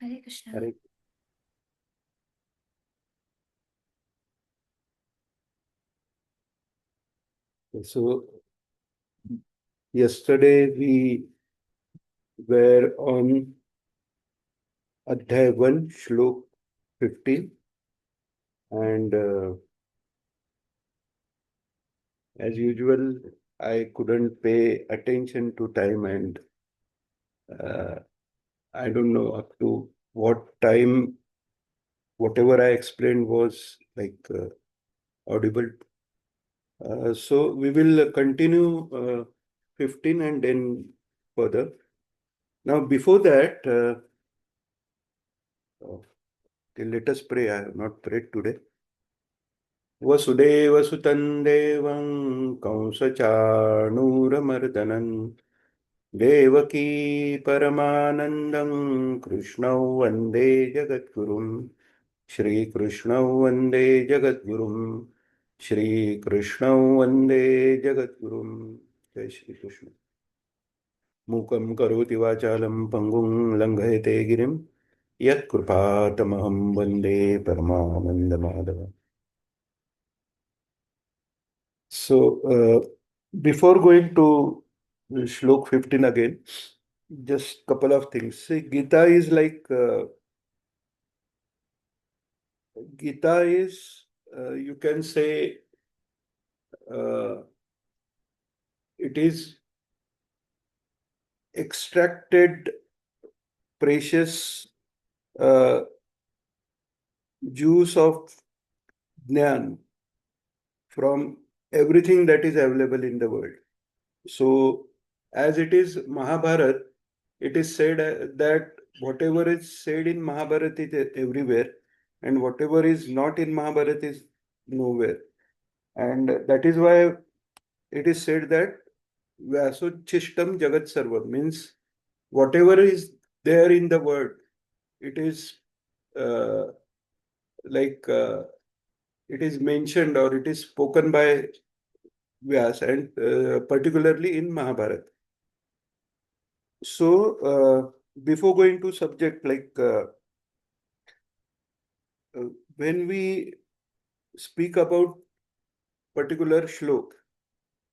Hare Krishna. Correct. So yesterday we were on Adhyay 1, Shlok 15, and as usual, I couldn't pay attention to time, and uh, I don't know up to what time whatever I explained was audible. So we will continue 15 and then further. Now, before that, let us pray. I have not prayed today. वसुदेवसुतं देवं कंसचाणूरमर्दनं देवकी परमानन्दं कृष्णौ वन्दे जगद्गुरुं श्रीकृष्णौ वन्दे जगद्गुरुं श्रीकृष्णौ वन्दे जगद्गुरुं जय श्रीकृष्ण मूकं करोति वाचालं पङ्गुं लङ्घयते गिरिं यत्कृपातमहं वन्दे परमानन्दमाधवम्. So, before going to Shlok 15 again, just couple of things. See, Gita is, you can say, uh, it is extracted precious uh, juice of Jnana from everything that is available in the world. So, as it is Mahabharat, it is said that whatever is said in Mahabharat is everywhere, and whatever is not in Mahabharat is nowhere. And that is why it is said that Vyasochistam Jagat Sarvam means whatever is there in the world, it is uh, like it is mentioned or it is spoken by Vyas, and particularly in Mahabharata. So, before going to subject, uh, when we speak about particular shlok,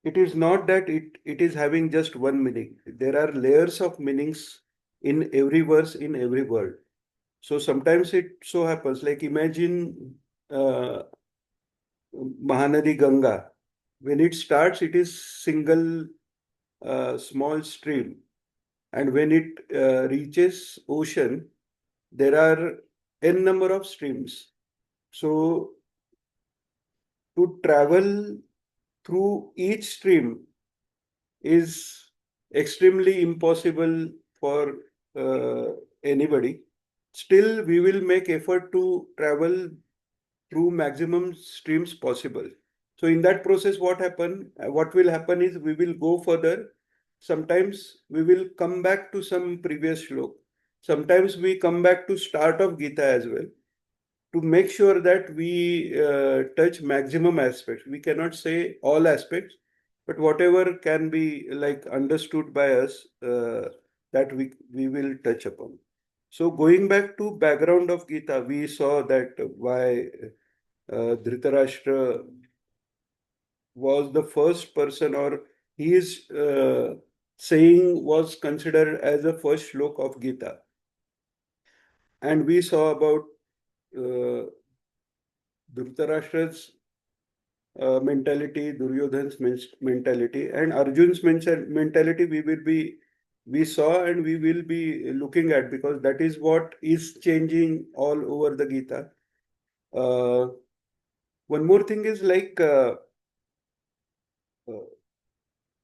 it is not that it is having just one meaning. There are layers of meanings in every verse, in every word. So sometimes it so happens, like imagine Mahanadi Ganga. When it starts, it is single small stream, and when it reaches ocean, there are n number of streams. So to travel through each stream is extremely impossible for uh, anybody. Still, we will make effort to travel through maximum streams possible. So in that process, what will happen is we will go further. Sometimes we will come back to some previous shlok. Sometimes we come back to start of Gita as well to make sure that we touch maximum aspects. We cannot say all aspects, but whatever can be like understood by us, that we will touch upon. So going back to background of Gita, we saw that why Dhritarashtra was the first person, or he is saying was considered as the first shlok of Gita. And we saw about uh, Dhritarashtra's mentality, Duryodhan's mentality, and Arjun's mentality. We saw and we will be looking at, because that is what is changing all over the Gita. Uh, One more thing is uh,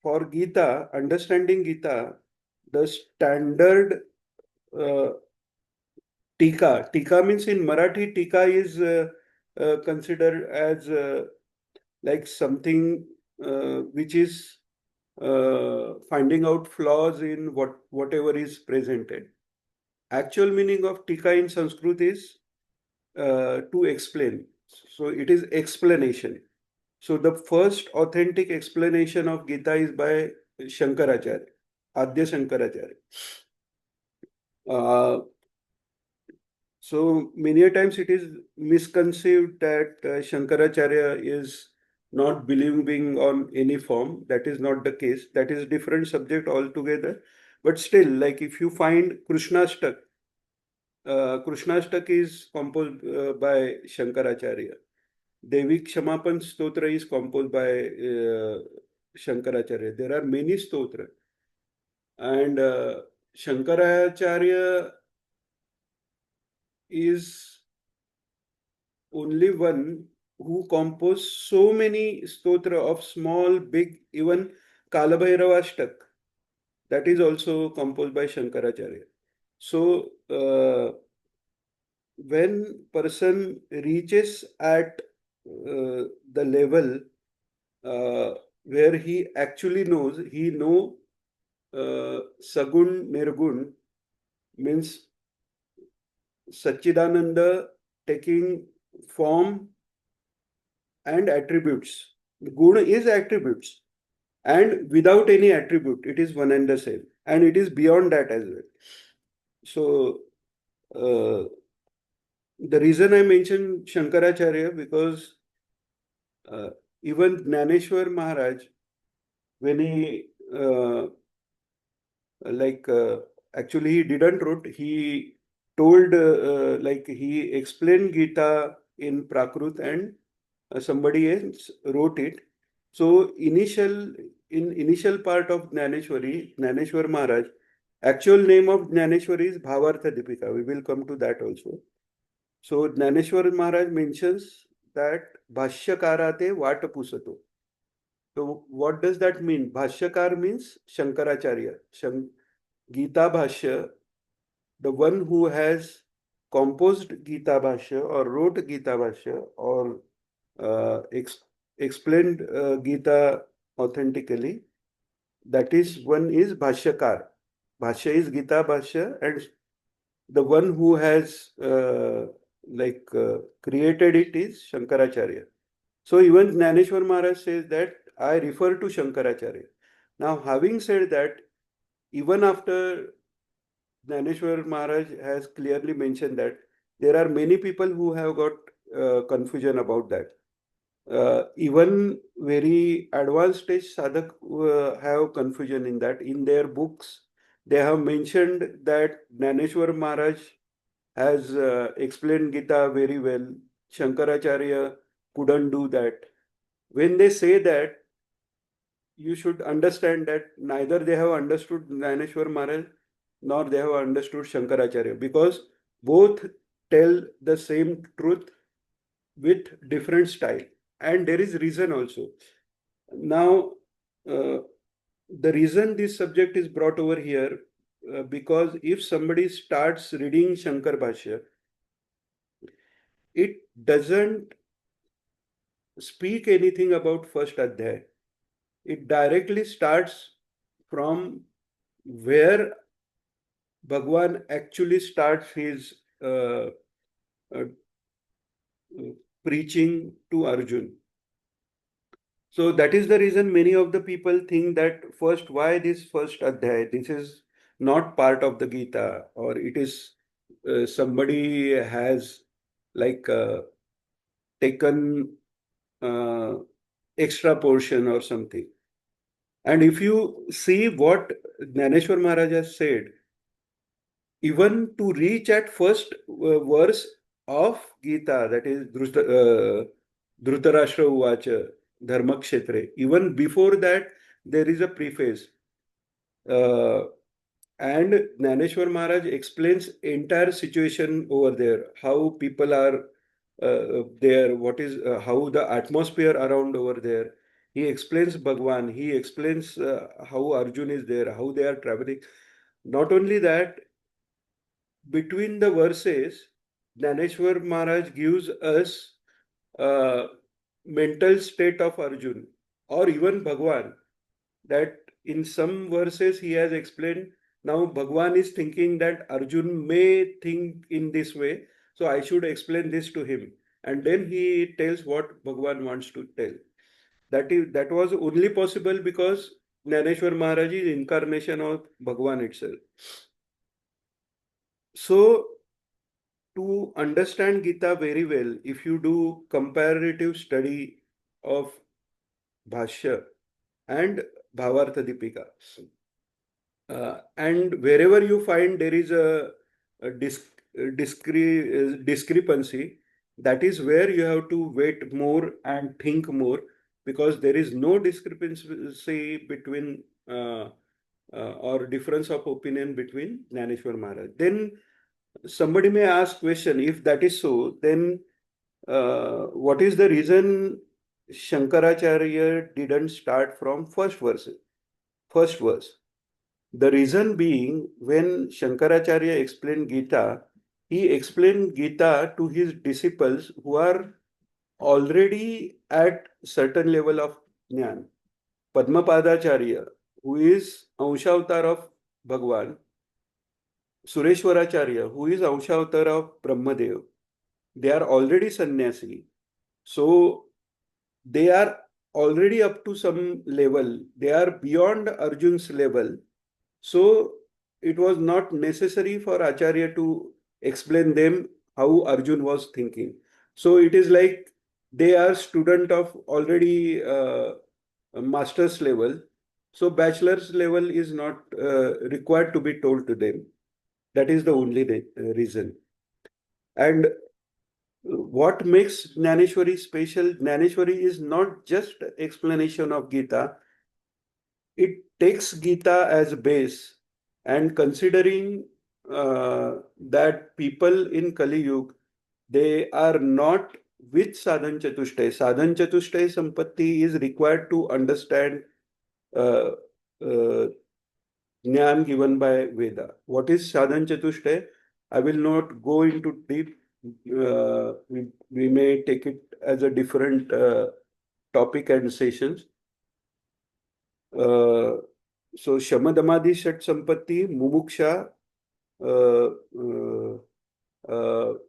for Gita, understanding Gita, the standard uh, tika means in Marathi, tika is considered as like something which is finding out flaws in whatever is presented. Actual meaning of tika in Sanskrit is to explain. So it is explanation. So the first authentic explanation of Gita is by Shankaracharya, Adya Shankaracharya. Uh, So many a times it is misconceived that Shankaracharya is not believing on any form. That is not the case. That is a different subject altogether. But still, like if you find Krishnastak is composed by Shankaracharya. Devi Kshamapan Stotra is composed by Shankaracharya. There are many stotra. And Shankaracharya is only one who composed so many stotra of small, big, even Kalabhairavashtak. That is also composed by Shankaracharya. So when person reaches at the level where he actually knows, he know Sagun Nirgun means Satchidananda taking form and attributes. Guna is attributes, and without any attribute, it is one and the same, and it is beyond that as well. So, the reason I mentioned Shankaracharya because uh, even Gnaneshwar Maharaj, when he like actually he didn't wrote, he told like he explained Gita in Prakrut and somebody else wrote it. So initial part of Gnaneshwar Maharaj, actual name of Gnaneshwari is Bhavartha Deepika. We will come to that also. So Gnaneshwar Maharaj mentions that Bhashyakara te Vata Pusato. So what does that mean? Bhashyakar means Shankaracharya. Gita Bhashya, the one who has composed Gita Bhashya or wrote Gita Bhashya or uh, ex- explained Gita authentically, that is one is Bhashyakar. Bhashya is Gita Bhashya, and the one who has created it is Shankaracharya. So even Gnaneshwar Maharaj says that I refer to Shankaracharya. Now, having said that, even after Gnaneshwar Maharaj has clearly mentioned that there are many people who have got confusion about that. Even very advanced stage sadhak have confusion in that. In their books, they have mentioned that Gnaneshwar Maharaj has explained Gita very well. Shankaracharya couldn't do that. When they say that, you should understand that neither they have understood Gnaneshwar Maharaj nor they have understood Shankaracharya because both tell the same truth with different style, and there is reason also. Now, uh, the reason this subject is brought over here because if somebody starts reading Shankar Bhashya, it doesn't speak anything about first adhyay. It directly starts from where Bhagwan actually starts his uh, preaching to Arjun. So that is the reason many of the people think that first, why this first adhyay? This is not part of the Gita, or it is somebody has like taken uh, extra portion or something. And if you see what Gnaneshwar Maharaj has said, even to reach at first verse of Gita, that is Dhritarashtra Uvacha, Dharmakshetre, even before that, there is a preface. Uh, and Gnaneshwar Maharaj explains entire situation over there, how people are there, what is how the atmosphere around over there. He explains Bhagwan, he explains how Arjun is there, how they are traveling. Not only that, between the verses, Dhaneshwar Maharaj gives us a mental state of Arjun or even Bhagwan. That in some verses he has explained, now Bhagwan is thinking that Arjun may think in this way, so I should explain this to him. And then he tells what Bhagwan wants to tell. That was only possible because Dhaneshwar Maharaj is incarnation of Bhagwan itself. So to understand Gita very well, if you do comparative study of Bhashya and Bhavartha Deepika, and wherever you find there is a discrepancy, that is where you have to wait more and think more, because there is no discrepancy between or difference of opinion between Jnaneshwar Maharaj. Then somebody may ask question, if that is so, then what is the reason Shankaracharya didn't start from first verse? The reason being, when Shankaracharya explained Gita, he explained Gita to his disciples who are already at certain level of jnana. Padmapadacharya, who is Anshavatar of Bhagwan, Sureshwaracharya, who is Anshavatar of Brahmadev, they are already sannyasi. So they are already up to some level. They are beyond Arjun's level. So it was not necessary for Acharya to explain them how Arjun was thinking. So it is like they are student of already master's level. So bachelor's level is not required to be told to them. That is the only reason. And what makes Jnaneshwari special? Jnaneshwari is not just explanation of Gita. It takes Gita as base, and considering that people in Kali Yuga, they are not with Sadhan Chatushtay. Sadhan Chatushtay Sampatti is required to understand uh, uh, Jnana given by Veda. What is Sadhan Chatushtay? I will not go into deep. We may take it as a different topic and sessions. So Shamadamadi Shat Sampatti, Mumuksha,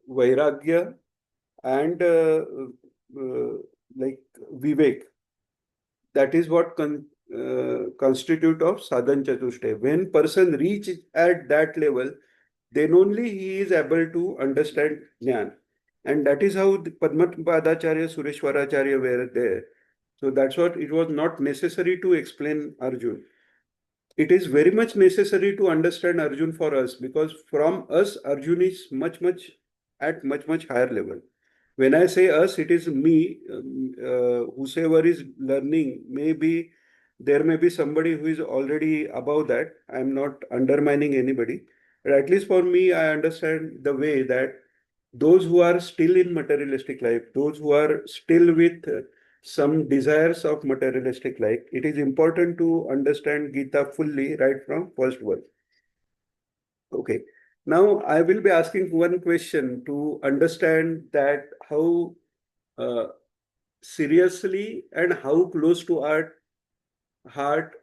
Vairagya, and like Vivek. That is what constitute of Sadhan Chatushtay. When person reach at that level, then only he is able to understand Jnana. And that is how the Padmapadacharya, Sureshwaracharya were there. So that's what it was not necessary to explain Arjun. It is very much necessary to understand Arjun for us, because from us, Arjun is much higher level. When I say us, it is me, whosoever is learning, maybe there may be somebody who is already above that. I'm not undermining anybody. But at least for me, I understand the way that those who are still in materialistic life, those who are still with some desires of materialistic life, it is important to understand Gita fully right from first verse. Okay. Now I will be asking one question to understand that how uh, seriously and how close to our heart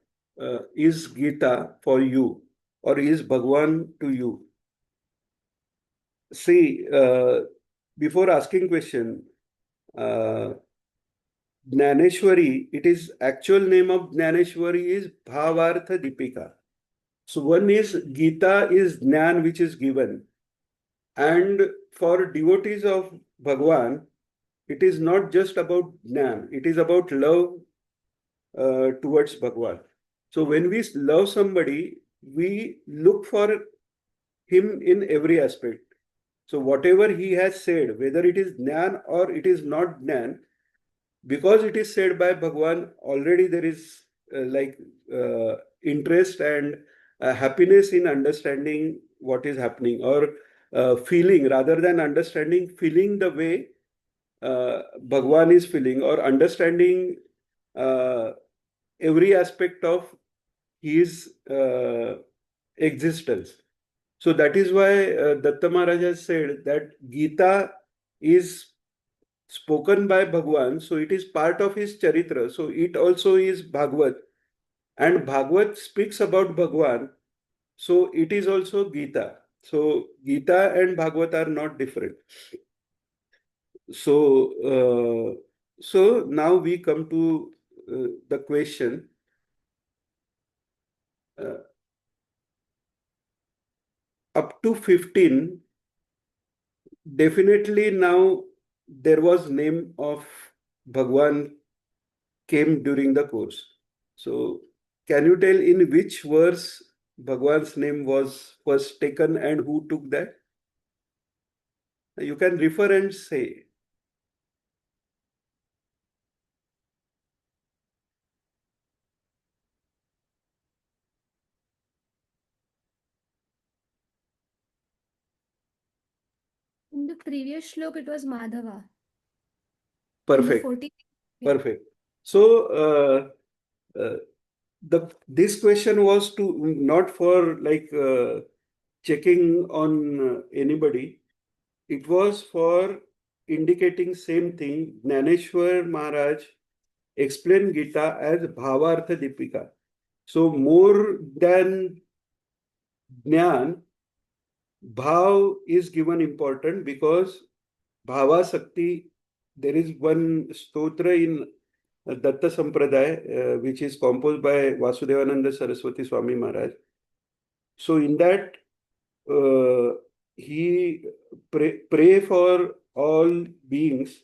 is Gita for you, or is Bhagwan to you. See, before asking question, uh, Jnaneshwari, it is actual name of Jnaneshwari is Bhavartha Deepika. So one is Gita is Jnan which is given. And for devotees of Bhagwan, it is not just about Jnan, it is about love towards Bhagwan. So when we love somebody, we look for him in every aspect. So whatever he has said, whether it is Jnan or it is not Jnan, because it is said by Bhagwan, already there is interest and happiness in understanding what is happening, or feeling rather than understanding, feeling the way Bhagwan is feeling, or understanding uh, every aspect of his existence. So that is why Datta Maharaj has said that Gita is spoken by Bhagwan, so it is part of his charitra. So it also is Bhagavad. And Bhagavad speaks about Bhagwan, so it is also Gita. So Gita and Bhagavad are not different. So now we come to the question. Uh, Up to 15, definitely now there was name of Bhagwan came during the course. So can you tell in which verse Bhagwan's name was first taken and who took that? You can refer and say. In the previous shlok, it was Madhava. In the Perfect. 14th, yeah. Perfect. So uh, the this question was to not for like checking on anybody. It was for indicating same thing. Jnaneshwar Maharaj explained Gita as Bhavartha Deepika. So more than Jnan, Bhav is given important because Bhava Sakti, there is one stotra in Datta Sampradaya, which is composed by Vasudevananda Saraswati Swami Maharaj. So in that, uh, he pray for all beings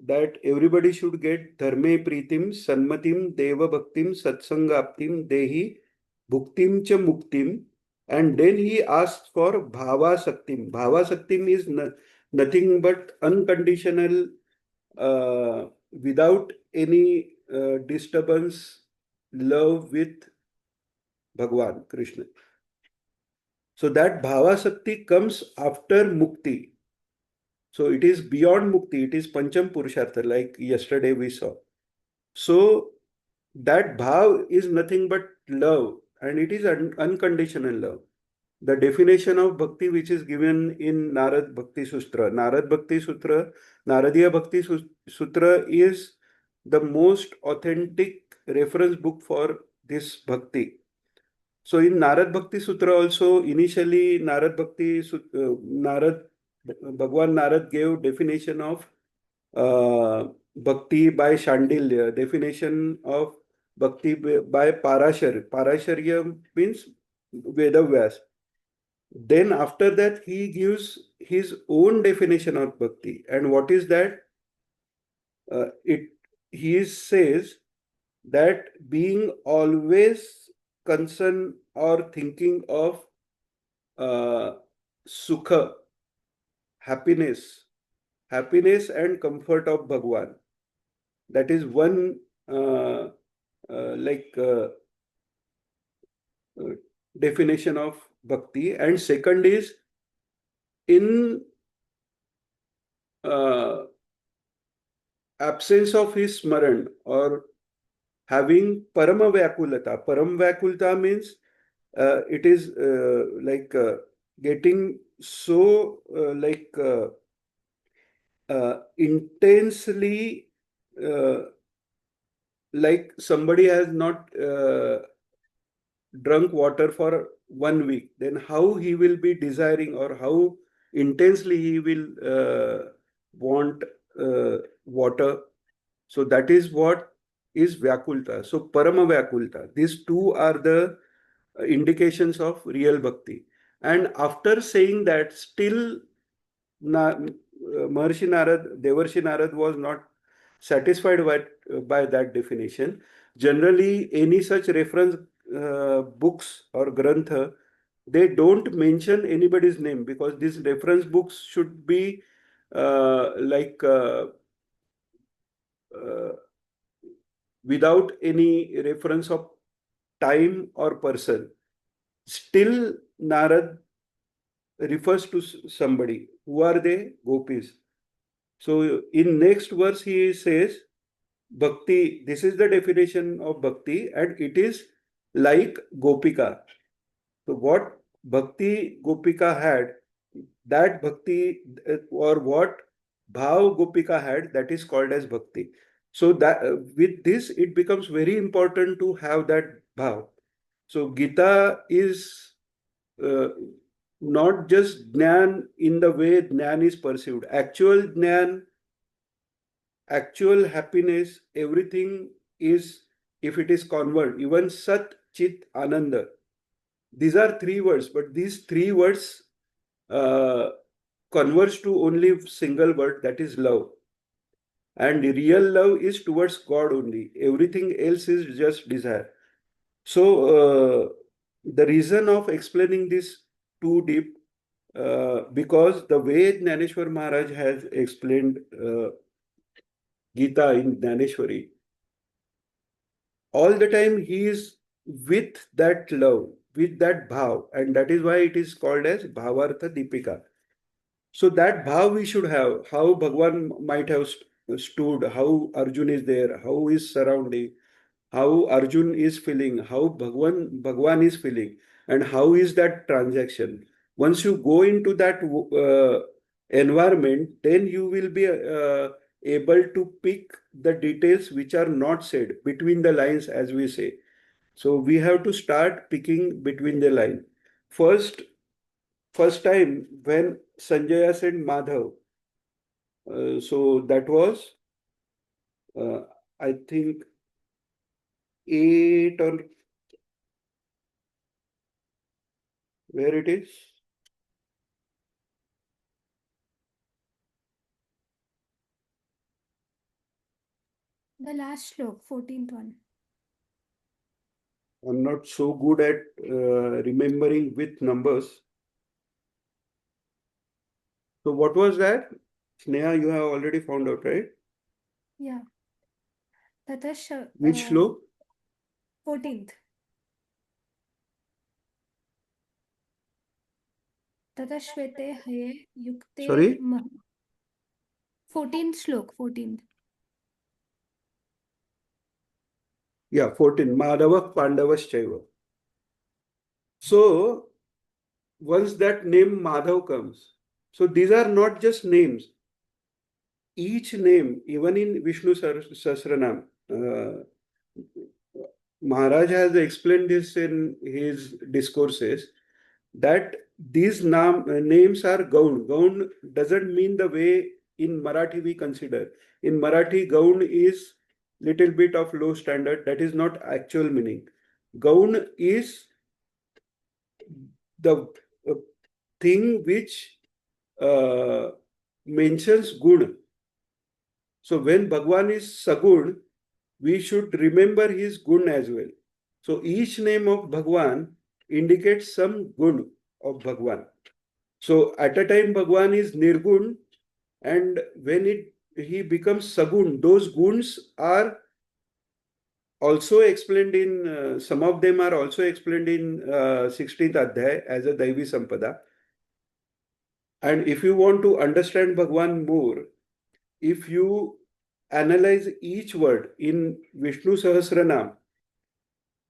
that everybody should get dharme pritim, sanmatim, deva bhaktim, satsangaptim, dehi, bhuktim cha muktim. And then he asks for bhava saktim. Bhava saktim is nothing but unconditional, without any disturbance, love with Bhagwan, Krishna. So that bhava sakti comes after mukti. So it is beyond mukti, it is pancham purushartha, like yesterday we saw. So that bhav is nothing but love, and it is unconditional love. The definition of bhakti, which is given in Narad Bhakti Sutra, Naradiya Bhakti Sutra is the most authentic reference book for this bhakti. So in Narad Bhakti Sutra also, initially Narad, Bhagwan Narad gave definition of Bhakti by Shandilya, definition of Bhakti by Parasharya means Vedavyas. Then after that, he gives his own definition of Bhakti. And what is that? It He says that being always concerned or thinking of uh, sukha, happiness, happiness and comfort of Bhagwan. That is one uh, like uh, definition of bhakti. And second is in uh, absence of his smaran or having parama vyakulata. Param vyakulata means it is like getting so intensely uh, like somebody has not drunk water for 1 week, then how he will be desiring or how intensely he will want water. So that is what is Vyakulta. So Parama Vyakulta. These two are the indications of real bhakti. And after saying that, still Maharshi Narad, Devarshi Narad was not satisfied by that definition. Generally, any such reference books or grantha, they don't mention anybody's name because these reference books should be like uh, without any reference of time or person. Still, Narad refers to somebody. Who are they? Gopis. So in next verse he says, Bhakti, this is the definition of Bhakti, and it is like Gopika. So what Bhakti Gopika had, that Bhakti or what Bhav Gopika had, that is called as Bhakti. So that with this, it becomes very important to have that Bhav. So Gita is uh, not just Jnana in the way Jnana is perceived. Actual Jnana, actual happiness, everything is, if it is convert, even Sat, Chit, Ananda. These are three words, but these three words uh, converge to only single word, that is love. And real love is towards God only. Everything else is just desire. So the reason of explaining this too deep, because the way Jnaneshwar Maharaj has explained Gita in Jnaneshwari, all the time he is with that love, with that bhav, and that is why it is called as Bhavartha Deepika. So that bhav we should have, how Bhagwan might have stood, how Arjun is there, how is surrounding, how Arjun is feeling, how Bhagwan is feeling, and how is that transaction. Once you go into that environment, then you will be able to pick the details which are not said between the lines, as we say. So we have to start picking between the line. First, first time when Sanjaya said Madhav, so that was, uh, I think, 8 or where it is. The last shlok, 14th one. I'm not so good at remembering with numbers. So what was that? Sneha, you have already found out, right? Yeah. Tatash, Which shlok? 14th. ततः श्वेते हये युक्ते Sorry? 14th shlok, 14th. Yeah, 14. Madhava Pandavaschaiva. So once that name Madhav comes, so these are not just names. Each name, even in Vishnu Sahasranam, Maharaj has explained this in his discourses that these names are Gaun. Gaun doesn't mean the way in Marathi we consider. In Marathi, Gaun is little bit of low standard. That is not actual meaning. Gaun is the uh, thing which uh, mentions gun. So when Bhagwan is Sagun, we should remember his gun as well. So each name of Bhagwan indicates some gun of Bhagwan. So at a time Bhagwan is Nirgun, and when he becomes Sagun, those guns are also explained in some of them are also explained in 16th Adhyay as a Daivi Sampada. And if you want to understand Bhagwan more, if you analyze each word in Vishnu Sahasranam,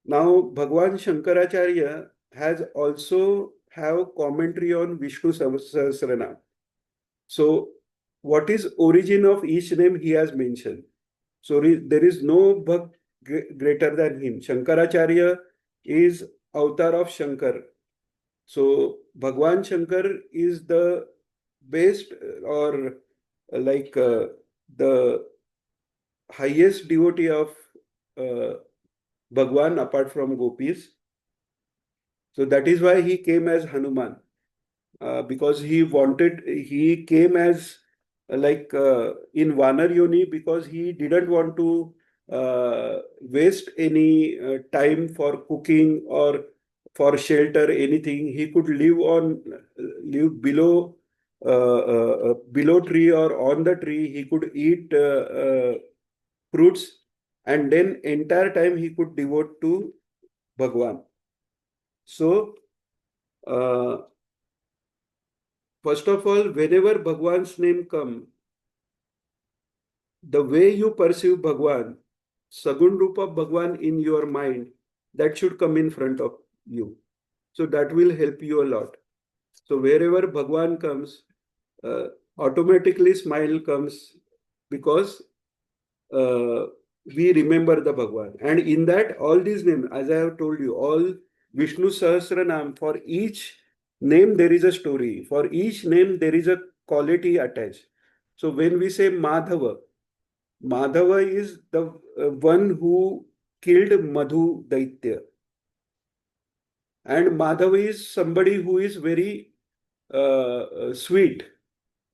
now Bhagwan Shankaracharya has also have commentary on Vishnu Sahasranam. So what is origin of each name he has mentioned. So there is no Bhakt greater than him. Shankaracharya is avatar of Shankar. So Bhagwan Shankar is the best or like the highest devotee of uh, Bhagwan apart from gopis. So that is why he came as Hanuman, because he came as in Vanar Yoni because he didn't want to waste any time for cooking or for shelter, anything. He could live below tree or on the tree. He could eat fruits, and then entire time he could devote to Bhagwan. So, first of all, whenever Bhagwan's name come, the way you perceive Bhagwan, Sagun Rupa Bhagwan in your mind, that should come in front of you. So that will help you a lot. So wherever Bhagwan comes, uh, automatically smile comes because uh, we remember the Bhagwan. And in that, all these names, as I have told you, all Vishnu Sahasranam, for each name there is a story. For each name there is a quality attached. So when we say Madhava, Madhava is the one who killed Madhu Daitya. And Madhava is somebody who is very sweet.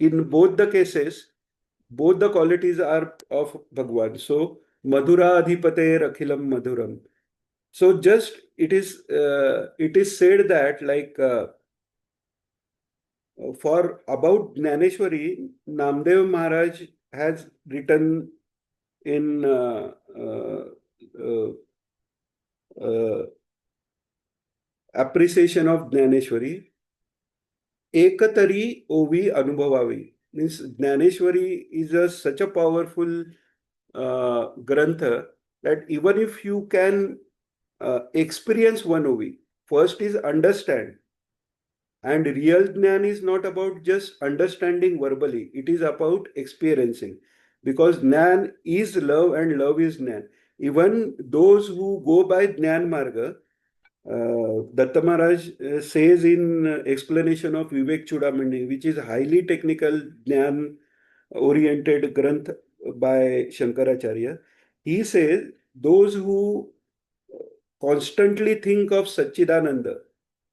in both the cases, both the qualities are of Bhagwan. So, Madhura Adhipate Akhilam Madhuram. So, just it is said that like for about Jnaneshwari, Namdev Maharaj has written in uh, uh, appreciation of Jnaneshwari, Ekatari Ovi Anubhavavi. Means Jnaneshwari is such a powerful grantha that even if you can experience one Ovi, first is understand. And real Jnana is not about just understanding verbally, it is about experiencing. Because Jnana is love and love is Jnana. Even those who go by Jnana Marga, Datta Maharaj says in explanation of Vivek Chudamani, which is highly technical Jnana oriented granth by Shankaracharya, he says those who constantly think of Satchidananda,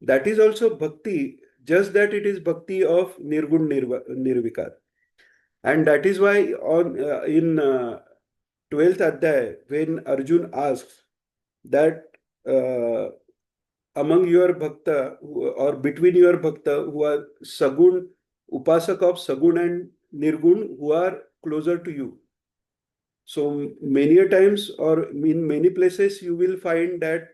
that is also bhakti, just that it is bhakti of Nirgun Nirvikar. And that is why on in 12th Adhyay, when Arjun asks that uh, among your bhakta or between your bhakta who are Sagun, Upasak of Sagun and Nirgun who are closer to you. So many a times or in many places you will find that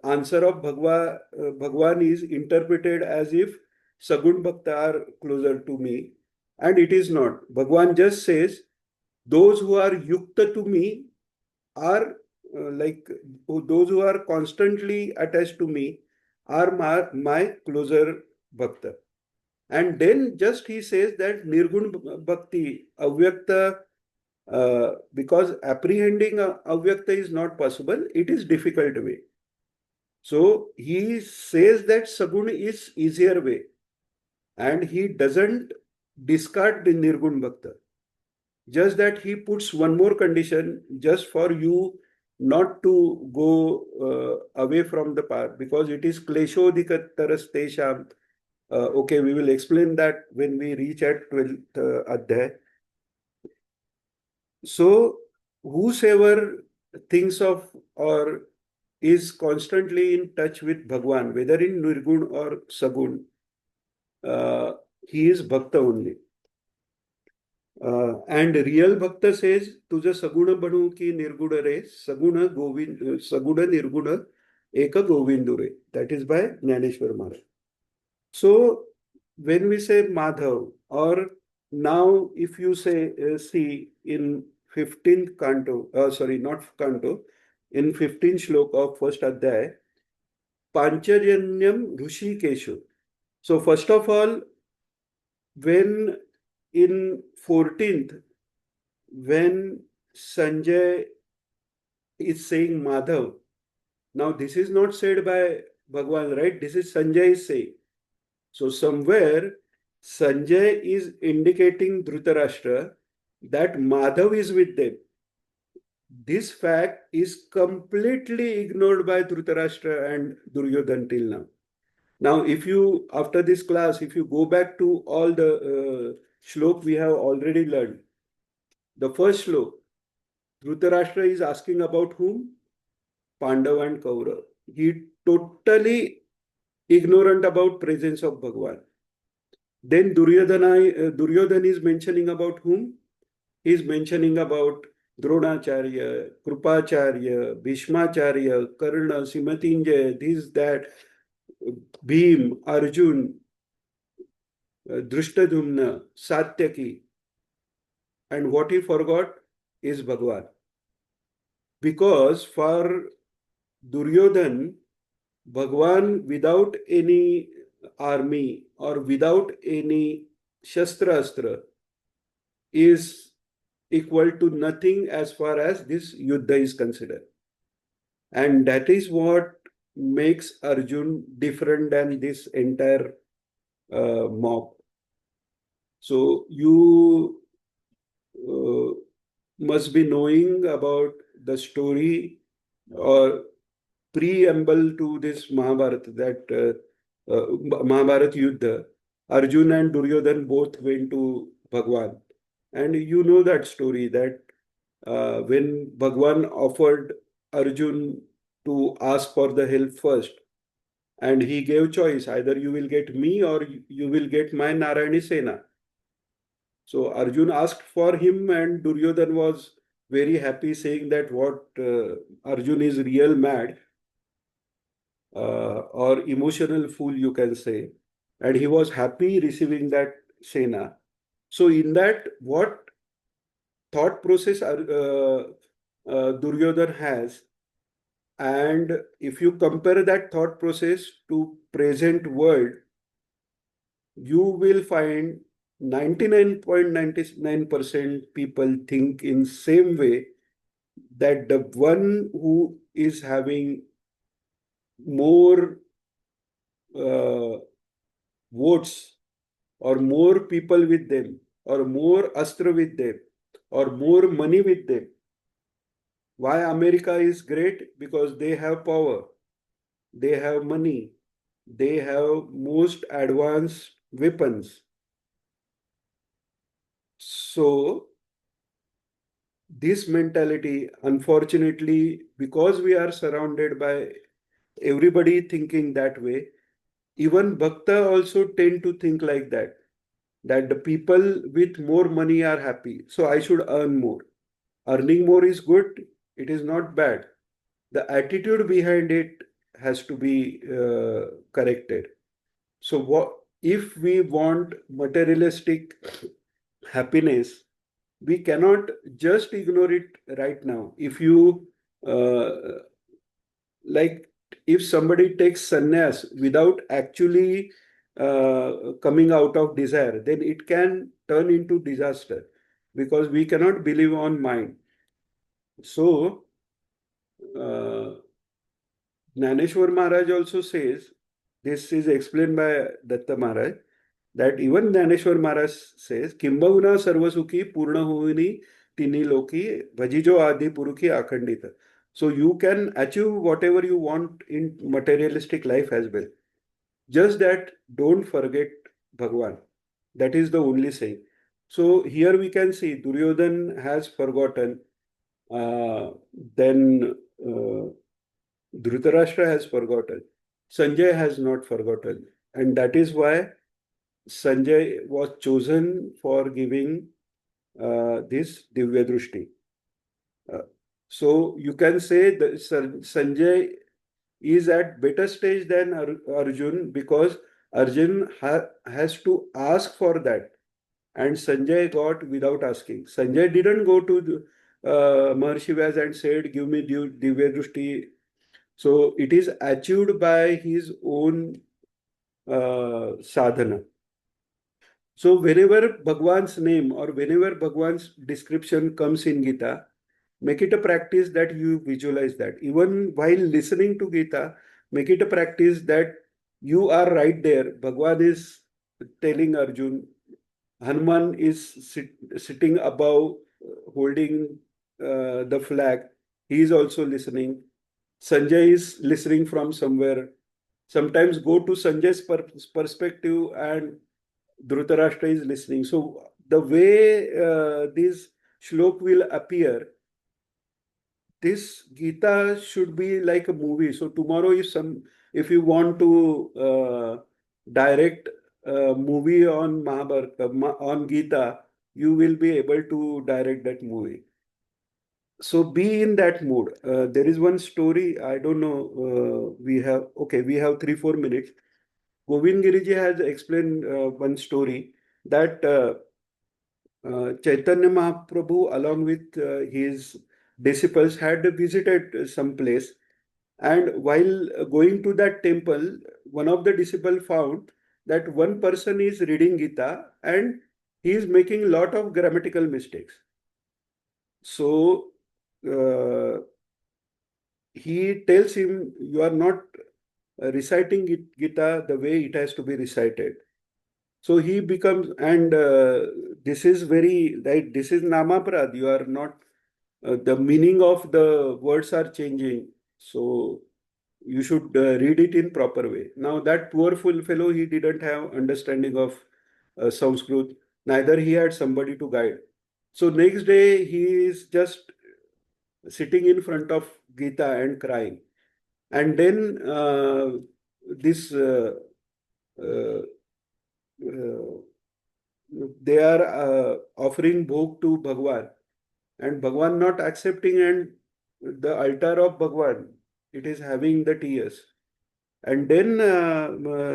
answer of Bhagwan is interpreted as if Sagun Bhakta are closer to me, and it is not. Bhagwan just says, those who are yukta to me are like those who are constantly attached to me are my closer Bhakta. And then just he says that Nirgun Bhakti, Avyakta, because apprehending Avyakta is not possible, it is difficult way. So he says that Sagun is easier way and he doesn't discard the Nirgun Bhakta. Just that he puts one more condition just for you not to go away from the path because it is kleshodikattaras tesham. Okay, we will explain that when we reach at 12th Adhyay. So whosoever thinks of or is constantly in touch with Bhagwan, whether in Nirgun or Sagun, uh, he is Bhakta only. And real Bhakta says, Tuja Saguna Banu ki Nirguna re, Saguna Nirguna Eka Govindure. That is by Jnaneshwar Maharaj. So, when we say Madhav, or now if you say, see in 15th canto, sorry, not canto, in 15th shlok of first Adhyay, Panchajanyam Rushikeshu. So, first of all, when in 14th, when Sanjay is saying Madhav, now this is not said by Bhagwan, right? This is Sanjay is saying. So somewhere Sanjay is indicating Dhritarashtra that Madhav is with them. This fact is completely ignored by Dhritarashtra and Duryodhan till now. Now, if you, after this class, if you go back to all the shlok we have already learned, the first shlok, Dhritarashtra is asking about whom? Pandav and Kaurav. He totally ignorant about presence of Bhagwan. Then Duryodhan is mentioning about whom? He is mentioning about Dronacharya, Krupacharya, Bhishmacharya, Karna, Simatinjaya, this, that, Bhim, Arjun, Drishtadhumna, Satyaki. And what he forgot is Bhagwan. Because for Duryodhan, Bhagwan without any army or without any Shastra Astra is equal to nothing as far as this Yuddha is considered. And that is what makes Arjun different than this entire mob. So you must be knowing about the story or preamble to this Mahabharata, that Mahabharata Yuddha, Arjun and Duryodhan both went to Bhagwan. And you know that story that when Bhagwan offered Arjun to ask for the help first, and he gave choice either you will get me or you will get my Narayani Sena. So Arjun asked for him, and Duryodhan was very happy, saying that what Arjun is real mad or emotional fool, you can say. And he was happy receiving that Sena. So, in that, what thought process Duryodhan has, and if you compare that thought process to present world, you will find 99.99% people think in same way, that the one who is having more uh, votes or more people with them or more astra with them or more money with them. Why America is great? Because they have power, they have money, they have most advanced weapons. So this mentality, unfortunately, because we are surrounded by everybody thinking that way, even Bhakta also tend to think like that, that the people with more money are happy. So I should earn more. Earning more is good, it is not bad. The attitude behind it has to be corrected. So, what if we want materialistic happiness? We cannot just ignore it right now. If you uh, like, if somebody takes sannyas without actually coming out of desire, then it can turn into disaster, because we cannot believe on mind. So, uh, Gnaneshwar Maharaj also says, this is explained by Datta Maharaj, that even Gnaneshwar Maharaj says, Kimbahuna Sarvasukhi Purna Hoini Tini Loki Bhajijo Adi Puruki Akhandita. So you can achieve whatever you want in materialistic life as well. Just that don't forget Bhagwan. That is the only saying. So here we can see Duryodhan has forgotten, uh, then Dhritarashtra has forgotten. Sanjay has not forgotten. And that is why Sanjay was chosen for giving this Divya Drushti. Uh, so you can say that Sanjay is at better stage than Arjun, because Arjun has to ask for that, and Sanjay got without asking. Sanjay didn't go to Maharshi Vyas and said, "Give me Divya Drushti." So it is achieved by his own sadhana. So whenever Bhagwan's name or whenever Bhagwan's description comes in Gita, make it a practice that you visualize that. Even while listening to Gita, make it a practice that you are right there. Bhagwan is telling Arjun, Hanuman is sitting above, holding the flag. He is also listening. Sanjay is listening from somewhere. Sometimes go to Sanjay's perspective, and Dhritarashtra is listening. So the way this shlok will appear, this Gita should be like a movie. So tomorrow, if you want to direct a movie on Mahabharata, on Gita, you will be able to direct that movie. So be in that mood. There is one story. I don't know. We have 3 4 minutes. Govind Giriji has explained one story that Chaitanya Mahaprabhu, along with his disciples, had visited some place. And while going to that temple, one of the disciples found that one person is reading Gita and he is making a lot of grammatical mistakes. So uh, he tells him, "You are not reciting Gita the way it has to be recited." So he becomes, and this is very, right, this is Namaprad. You are not, the meaning of the words are changing. So You should read it in proper way. Now that poor fool fellow, he didn't have understanding of Sanskrit. Neither he had somebody to guide. So next day he is just sitting in front of Geeta and crying. And then this uh, uh, they are offering bhog to Bhagwan, and Bhagwan not accepting, and the altar of Bhagwan, it is having the tears. And then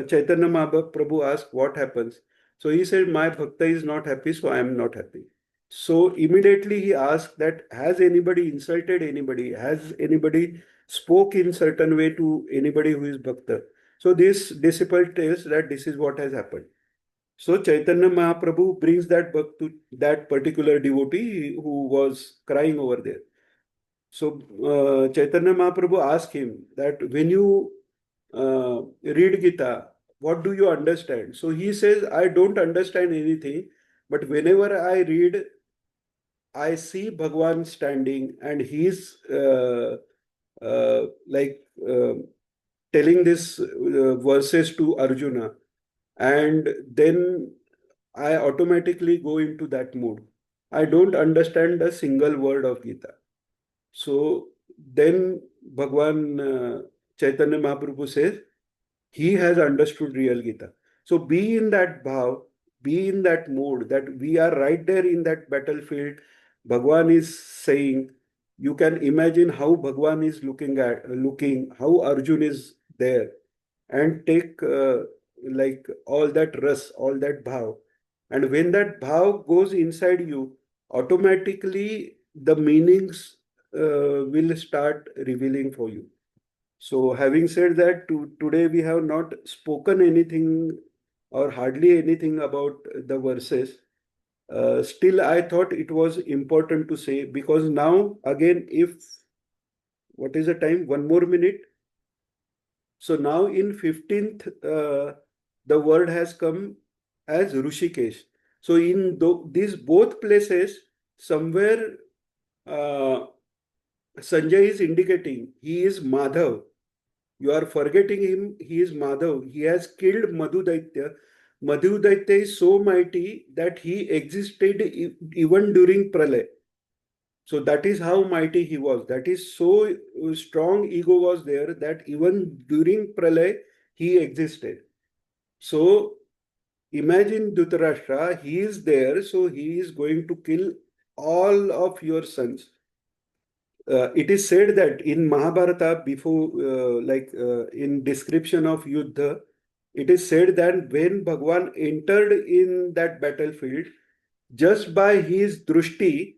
Chaitanya Mahaprabhu asked what happens. So he said, my bhakta is not happy, so I am not happy. So immediately he asked that, has anybody insulted anybody? Has anybody spoke in certain way to anybody who is bhakta? So this disciple tells that this is what has happened. So Chaitanya Mahaprabhu brings that book to that particular devotee who was crying over there. So Chaitanya Mahaprabhu asked him that when you read Gita, what do you understand? So he says, I don't understand anything, but whenever I read, I see Bhagwan standing and he's like telling this verses to Arjuna, and then I automatically go into that mood. I don't understand a single word of Gita. So then Bhagwan Chaitanya Mahaprabhu says, he has understood real Gita. So be in that bhav, be in that mood that we are right there in that battlefield. Bhagwan is saying, you can imagine how Bhagwan is looking, how Arjun is there, and take like all that ras, all that bhav. And when that bhav goes inside you, automatically the meanings will start revealing for you. So, having said that, today we have not spoken anything or hardly anything about the verses. Still, I thought it was important to say, because now, again, if what is the time? One more minute. So now in 15th, the word has come as Rushikesh. So in these both places, somewhere uh, Sanjay is indicating he is Madhav. You are forgetting him. He is Madhav. He has killed Madhu Daitya. Madhu Daitya is so mighty that he existed even during Pralay. So that is how mighty he was. That is so strong ego was there that even during Pralay he existed. So imagine Dhritarashtra, he is there, so he is going to kill all of your sons. It is said that in Mahabharata, before, in description of Yuddha, it is said that when Bhagwan entered in that battlefield, just by his drushti,